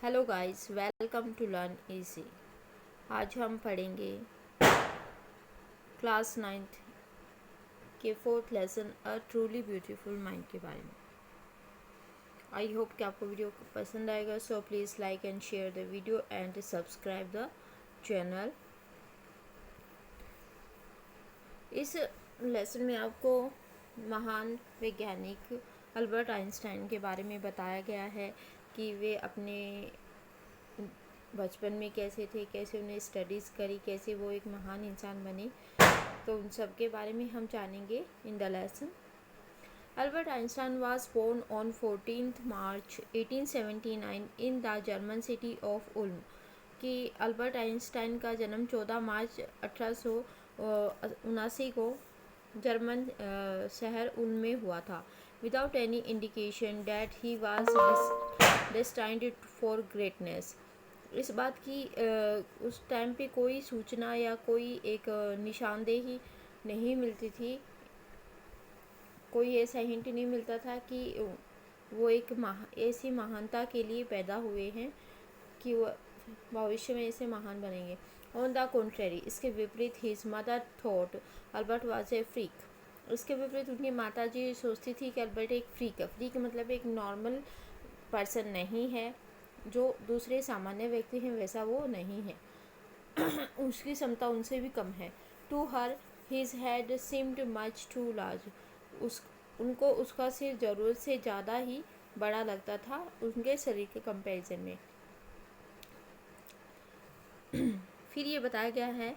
Hello guys, welcome to learn easy. आज हम पढ़ेंगे क्लास 9th के fourth lesson a truly beautiful mind के बारे में। आई होप कि आपको वीडियो पसंद आएगा, so please like and share the video and subscribe the channel. इस लेसन में आपको महान वैज्ञानिक अल्बर्ट आइंस्टाइन के बारे में बताया गया है कि वे अपने बचपन में कैसे थे, कैसे उन्हें स्टडीज़ करी, कैसे वो एक महान इंसान बने। तो उन सब के बारे में हम जानेंगे in the lesson. Albert Einstein was born on 14th March 1879 in the German city of Ulm. कि अल्बर्ट आइंस्टाइन का जन्म 14 मार्च 1879 को जर्मन शहर उल्म में हुआ था। Without any indication that he was destined for greatness. इस बात की उस टाइम पे कोई सूचना या कोई एक निशानदेही नहीं मिलती थी, कोई ऐसा हिंट नहीं मिलता था कि वो एक ऐसी महानता के लिए पैदा हुए हैं कि वो भविष्य में ऐसे महान बनेंगे। ऑन द कॉन्ट्रेरी, इसके विपरीत his mother thought Albert was a freak. इसके विपरीत उनकी माता जी सोचती थी कि अल्बर्ट एक फ्रीक है। फ्रीक मतलब एक नॉर्मल पर्सन नहीं है, जो दूसरे सामान्य व्यक्ति हैं वैसा वो नहीं है। उसकी क्षमता उनसे भी कम है। To her his head seemed much too large. उनको उसका सिर ज़रूरत से ज़्यादा ही बड़ा लगता था उनके शरीर के कंपैरिजन में। फिर ये बताया गया है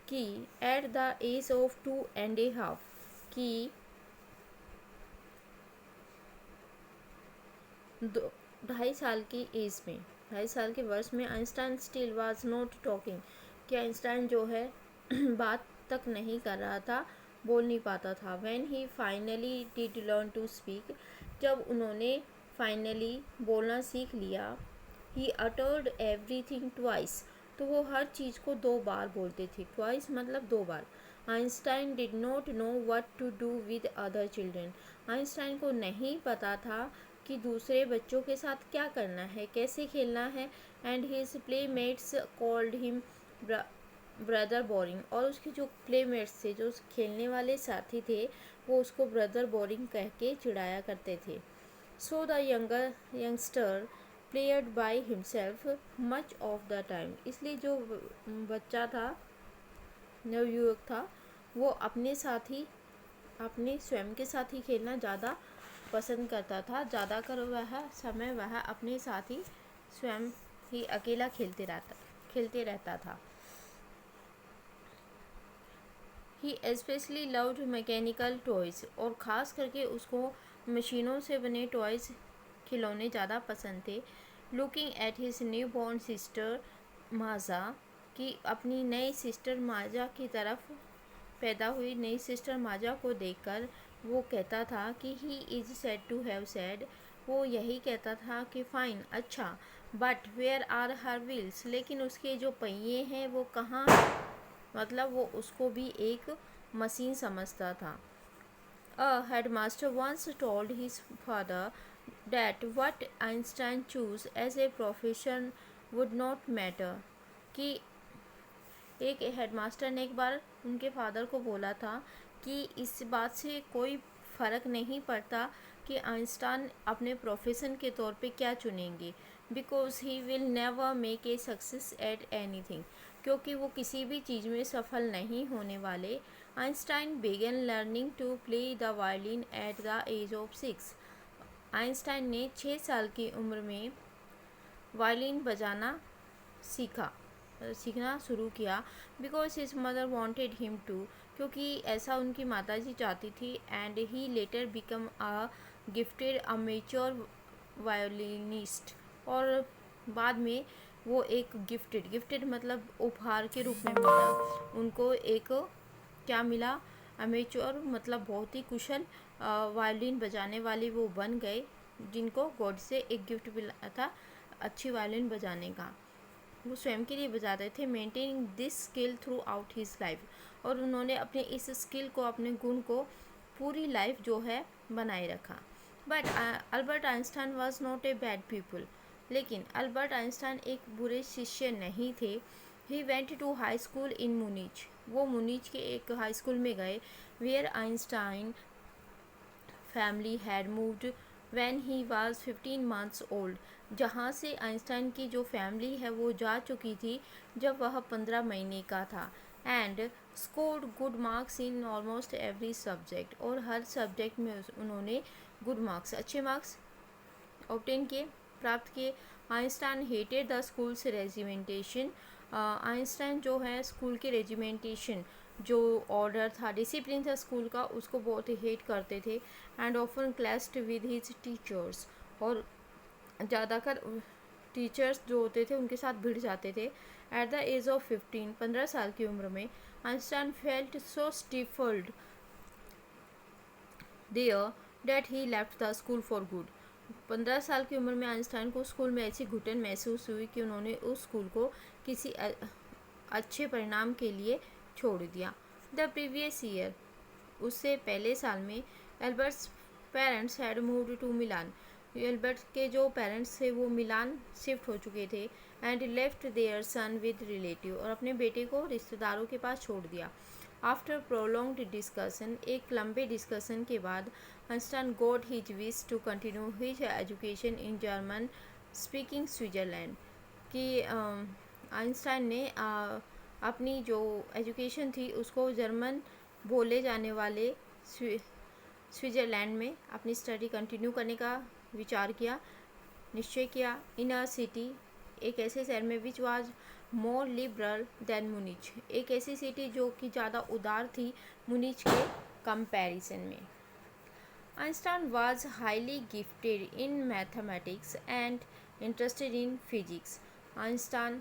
कि एट द एज ऑफ 2.5 कि 2.5 साल की एज में, 2.5 साल के वर्ष में Einstein still was not talking. कि आइंस्टाइन जो है बात तक नहीं कर रहा था, बोल नहीं पाता था। When he finally did learn to speak, जब उन्होंने फाइनली बोलना सीख लिया, ही अटर्ड एवरीथिंग ट्वाइस, तो वो हर चीज़ को 2 बार बोलते थे। ट्वाइस मतलब 2 बार। Einstein did not know what to do with other children. Einstein को नहीं पता था कि दूसरे बच्चों के साथ क्या करना है, कैसे खेलना है। And his playmates called him brother boring, और उसके जो प्लेमेट्स थे, जो खेलने वाले साथी थे, वो उसको ब्रदर बोरिंग कह के चिढ़ाया करते थे। So the youngster played by himself much of the time. इसलिए जो बच्चा था, नवयुवक था, वो अपने साथ ही, अपने स्वयं के साथ ही खेलना ज़्यादा पसंद करता था। ज़्यादातर वह समय वह अपने साथ ही स्वयं ही अकेला खेलते रहता था। ही एस्पेशली लव्ड मैकेनिकल टॉयज़, और ख़ास करके उसको मशीनों से बने टॉयज़, खिलौने ज़्यादा पसंद थे। Looking at his new born sister Maja, कि अपनी नई सिस्टर माजा की तरफ, पैदा हुई नई सिस्टर माजा को देखकर वो कहता था कि he is said to have said, वो यही कहता था कि फ़ाइन, अच्छा, but where are her wheels, लेकिन उसके जो पहिए हैं वो कहाँ, मतलब वो उसको भी एक मशीन समझता था। A headmaster once told his father that what Einstein choose as a profession would not matter। कि एक हेडमास्टर ने एक बार उनके फादर को बोला था कि इस बात से कोई फ़र्क नहीं पड़ता कि आइंस्टाइन अपने प्रोफेशन के तौर पे क्या चुनेंगे, because he will never make a success at anything, क्योंकि वो किसी भी चीज़ में सफल नहीं होने वाले। Einstein began learning to play the violin at the age of 6। Einstein ने 6 साल की उम्र में वायलिन बजाना सीखना शुरू किया। Because his mother wanted him to, क्योंकि ऐसा उनकी माताजी चाहती थी। And he later become a gifted amateur violinist, और बाद में वो एक गिफ्टेड मतलब उपहार के रूप में मिला उनको। एक क्या मिला, अमेच्योर मतलब बहुत ही कुशल वायलिन बजाने वाले वो बन गए, जिनको गॉड से एक गिफ्ट मिला था अच्छी वायलिन बजाने का। वो स्वयं के लिए बजाते थे। Maintaining this skill through out his life, और उन्होंने अपने इस स्किल को, अपने गुण को पूरी लाइफ जो है बनाए रखा। But Albert Einstein was not a bad people. लेकिन अल्बर्ट आइंस्टाइन एक बुरे शिष्य नहीं थे। He went to high school in Munich. वो मुनीच के एक हाई स्कूल में गए, where Einstein family had moved when he was 15 months old. जहाँ से आइंस्टाइन की जो फैमिली है वो जा चुकी थी जब वह 15 महीने का था। And scored good marks in almost every subject. और हर सब्जेक्ट में उन्होंने गुड मार्क्स, अच्छे मार्क्स ऑब्टेन किए, प्राप्त किए। Einstein hated the schools regimentation. Einstein जो है स्कूल के रेजिमेंटेशन, जो ऑर्डर था, डिसिप्लिन था स्कूल का, उसको बहुत ही हेट करते थे। And often clashed with his teachers. और ज़्यादातर टीचर्स जो होते थे उनके साथ भिड़ जाते थे। एट द एज ऑफ 15, 15 साल की उम्र में, Einstein felt so stifled there that he left the school for good. 15 साल की उम्र में आइंस्टाइन को स्कूल में ऐसी घुटन महसूस हुई कि उन्होंने उस स्कूल को किसी अच्छे परिणाम के लिए छोड़ दिया। द प्रीवियस ईयर, उससे पहले साल में, Albert's parents had moved to Milan. Albert के जो पेरेंट्स थे वो मिलान शिफ्ट हो चुके थे। And left their son with relative. और अपने बेटे को रिश्तेदारों के पास छोड़ दिया। आफ्टर प्रोलॉन्ग्ड डिस्कशन, एक लंबे डिस्कशन के बाद, Einstein got his wish to continue his education in German speaking Switzerland. कि आइंस्टाइन ने अपनी जो एजुकेशन थी उसको जर्मन बोले जाने वाले स्विट्ज़रलैंड में अपनी स्टडी कंटिन्यू करने का विचार किया, निश्चय किया। इन अ सिटी, एक ऐसे शहर में, which was more liberal than Munich. एक ऐसी सिटी जो कि ज़्यादा उदार थी मुनिच के कंपैरिजन में। Einstein was highly gifted in mathematics and interested in physics. Einstein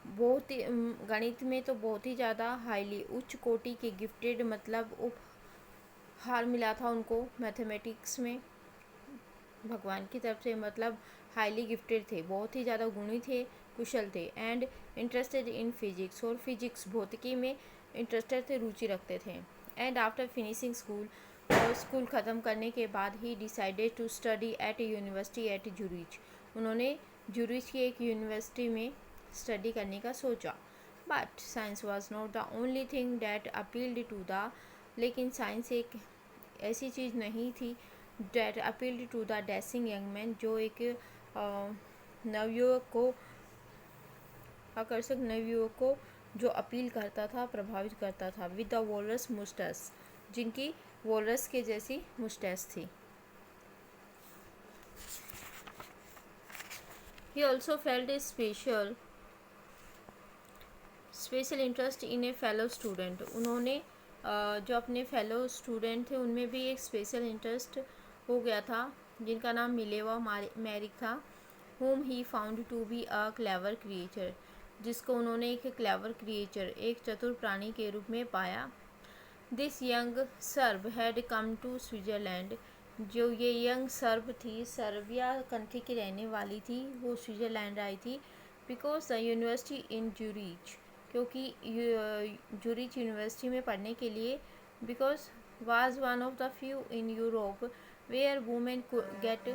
बहुत ही गणित में तो बहुत ही ज़्यादा हाईली, उच्च कोटि के गिफ्टेड, मतलब उपहार मिला था उनको मैथमेटिक्स में भगवान की तरफ से, मतलब हाईली गिफ्टेड थे, बहुत ही ज़्यादा गुणी थे, कुशल थे। एंड इंटरेस्टेड इन फिजिक्स, और फिजिक्स भौतिकी में इंटरेस्टेड थे, रुचि रखते थे। एंड आफ्टर फिनिशिंग स्कूल, और स्कूल ख़त्म करने के बाद, he decided to study at university at Zurich. उन्होंने जूरिच की एक यूनिवर्सिटी में स्टडी करने का सोचा। But science was not the only thing that appealed to the. लेकिन साइंस एक ऐसी चीज़ नहीं थी that appealed to the dashing young man, जो एक नवयुवक को, आकर्षक नवयुवक को जो अपील करता था, प्रभावित करता था। विद द वॉलरस मुस्टैच, जिनकी वॉलरस के जैसी मुस्टैच थी। He also felt A special interest in A fellow student. उन्होंने जो अपने फेलो स्टूडेंट थे उनमें भी एक स्पेशल इंटरेस्ट हो गया था, जिनका नाम मिलेवा मैरिक था। whom he found to be a clever creature, जिसको उन्होंने एक क्लेवर क्रिएचर, एक चतुर प्राणी के रूप में पाया। This young Serb had come to Switzerland. जो ये यंग सर्ब थी, सर्बिया कंट्री की रहने वाली थी, वो स्विट्ज़रलैंड आई थी। Because the university in Zurich, क्योंकि जूरिच यूनिवर्सिटी में पढ़ने के लिए, because was one of the few in Europe where women get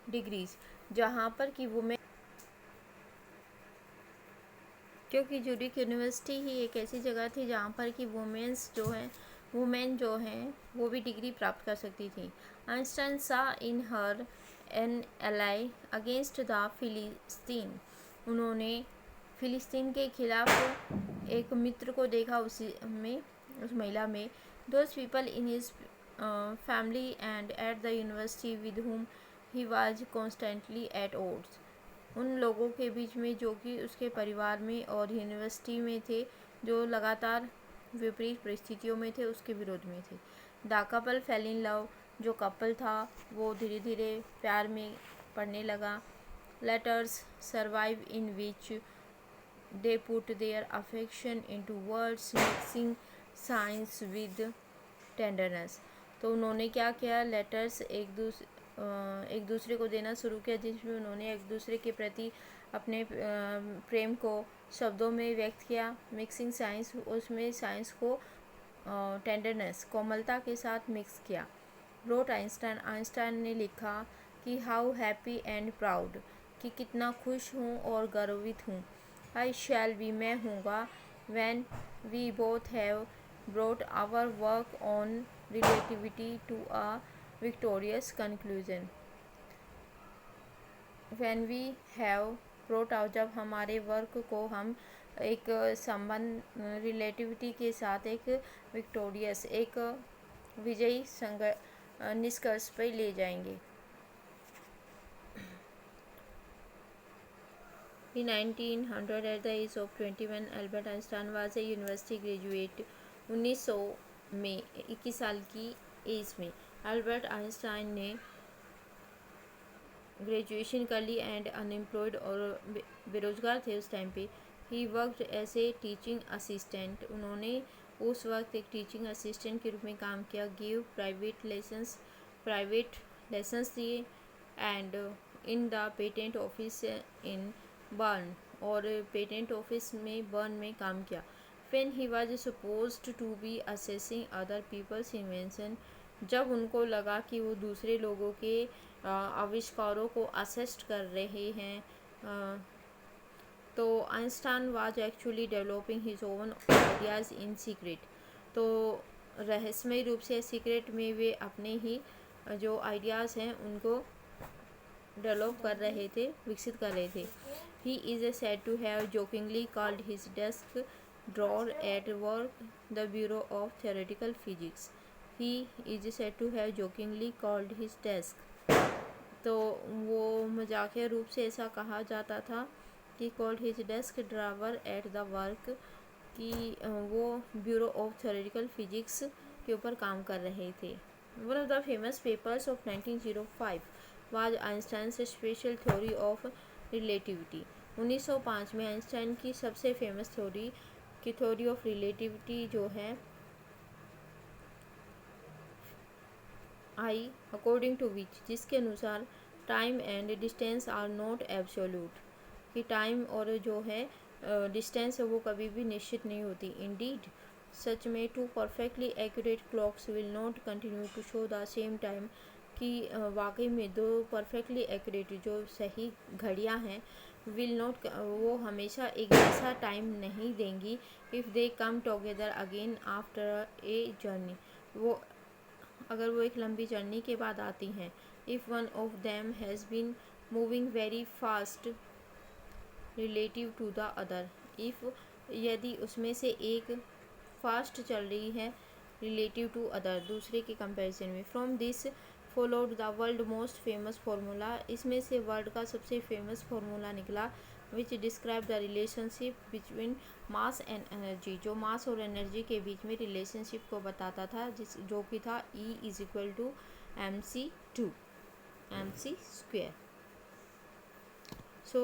degrees, जहाँ पर कि वुमेन, क्योंकि जूरिच यूनिवर्सिटी ही एक ऐसी जगह थी जहाँ पर कि वुमेन जो हैं वो भी डिग्री प्राप्त कर सकती थी। आइंस्टाइन सा इन हर एन एलाई अगेंस्ट द फिलिस्तीन। उन्होंने फिलिस्तीन के खिलाफ एक मित्र को देखा उस महिला में। Those people in his family and at the university with whom he was constantly at odds। उन लोगों के बीच में जो कि उसके परिवार में और यूनिवर्सिटी में थे, जो लगातार विपरीत परिस्थितियों में थे, उसके विरोध में थे। The couple fell in love, जो कपल था वो धीरे धीरे प्यार में पड़ने लगा। Letters survive in which they put their affection into words mixing science with tenderness. तो उन्होंने क्या किया, लेटर्स एक दूसरे को देना शुरू किया, जिसमें उन्होंने एक दूसरे के प्रति अपने प्रेम को शब्दों में व्यक्त किया। मिक्सिंग साइंस, उसमें साइंस को टेंडरनेस, कोमलता के साथ मिक्स किया। रोट आइंस्टाइन ने लिखा कि हाउ हैप्पी एंड प्राउड कि कितना खुश हूँ और गर्वित हूँ। आई शैल बी मैं हूँगा when we both have brought our work on relativity to a victorious conclusion. When we have brought out, जब हमारे वर्क को हम एक संबंध रिलेटिविटी के साथ एक विक्टोरियस एक विजयी निष्कर्ष पर ले जाएंगे। In 1900, at the age of 21, Albert Einstein was a university graduate. 1900 में 21 साल की एज में अल्बर्ट आइंस्टाइन ने ग्रेजुएशन कर ली एंड अनएम्प्लॉयड और बेरोजगार थे उस टाइम पे। He worked as a teaching assistant, उन्होंने उस वक्त एक टीचिंग असिस्टेंट के रूप में काम किया। गिव प्राइवेट लेसन्स दिए and in the patent office in Bern, और पेटेंट ऑफिस में बर्न में काम किया। When he was supposed to be assessing other people's invention, जब उनको लगा कि वो दूसरे लोगों के आविष्कारों को असेस्ट कर रहे हैं, तो Einstein was actually developing his own ideas in secret, तो रहस्यमय रूप से सीक्रेट में वे अपने ही जो आइडियाज़ हैं उनको डेवलप कर रहे थे, विकसित कर रहे थे। He is said to have jokingly called his desk drawer at work the Bureau of Theoretical Physics. He is said to have jokingly called his desk. तो वो मजाकिया रूप से ऐसा कहा जाता था कि called his desk drawer at the work, कि वो ब्यूरो ऑफ थ्योरेटिकल फिजिक्स के ऊपर काम कर रहे थे। One of the famous papers of 1905 was Einstein's special theory of relativity. 1905 में आइंस्टाइन की सबसे फेमस थ्योरी ऑफ रिलेटिविटी जो है आई अकॉर्डिंग टू विच, जिसके अनुसार time and distance are not absolute, कि टाइम और जो है डिस्टेंस है वो कभी भी निश्चित नहीं होती। इंडीड सच में two perfectly accurate clocks will not continue to show the same time, कि वाकई में दो परफेक्टली एक्यूरेट जो सही घड़ियां हैं विल नॉट, वो हमेशा एक जैसा टाइम नहीं देंगी। If they come together again after a journey, वो अगर वो एक लंबी जर्नी के बाद आती हैं। If one of them has been moving very fast relative to the other, if यदि उसमें से एक फास्ट चल रही है रिलेटिव टू अदर, दूसरे के कंपैरिजन में। From this followed the world most famous formula, इसमें से वर्ल्ड का सबसे फेमस फार्मूला निकला विच describe the relationship between mass and energy, जो मास और एनर्जी के बीच में रिलेशनशिप को बताता था, जो कि था E is equal to mc2 mc²। So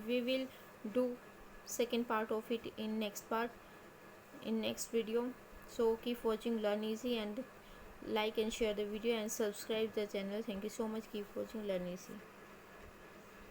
we will do second part of it in next video. So keep watching Learn Easy and like and share the video and subscribe the channel. Thank you so much. Keep watching Learn Easy.